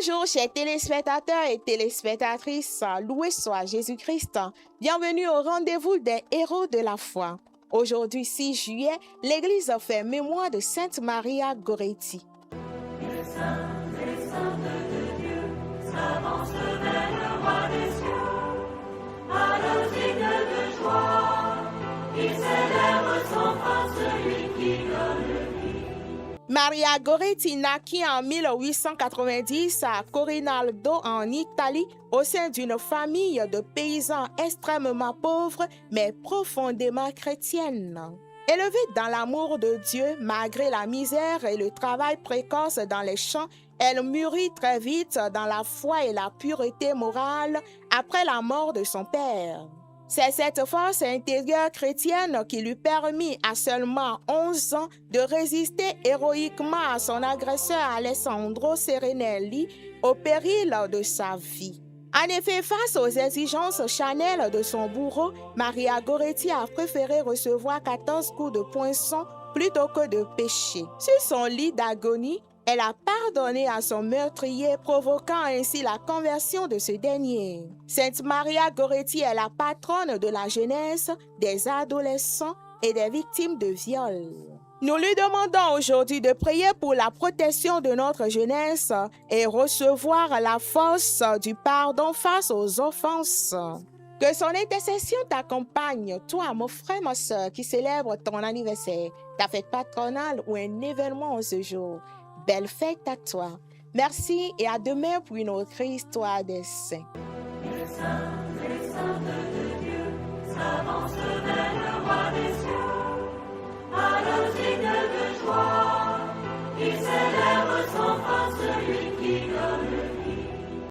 Bonjour chers téléspectateurs et téléspectatrices, loué soit Jésus-Christ. Bienvenue au rendez-vous des héros de la foi. Aujourd'hui 6 juillet, l'Église fait mémoire de Sainte Maria Goretti. Les saintes de Dieu s'avancent vers le roi des cieux, à l'osigne de joie, il célèbre sans fin celui qui donne vie. Maria Goretti naquit en 1890 à Corinaldo en Italie au sein d'une famille de paysans extrêmement pauvres mais profondément chrétienne. Élevée dans l'amour de Dieu malgré la misère et le travail précoce dans les champs, elle mûrit très vite dans la foi et la pureté morale après la mort de son père. C'est cette force intérieure chrétienne qui lui permit à seulement 11 ans de résister héroïquement à son agresseur Alessandro Serenelli au péril de sa vie. En effet, face aux exigences charnelles de son bourreau, Maria Goretti a préféré recevoir 14 coups de poinçon plutôt que de pécher. Sur son lit d'agonie, elle a pardonné à son meurtrier, provoquant ainsi la conversion de ce dernier. Sainte Maria Goretti est la patronne de la jeunesse, des adolescents et des victimes de viol. Nous lui demandons aujourd'hui de prier pour la protection de notre jeunesse et recevoir la force du pardon face aux offenses. Que son intercession t'accompagne, toi, mon frère, ma soeur, qui célèbre ton anniversaire, ta fête patronale ou un événement en ce jour. Belle fête à toi. Merci et à demain pour une autre histoire des saints. Les saintes de Dieu s'avancent vers le roi des cieux, à l'osigne de joie, il célèbre son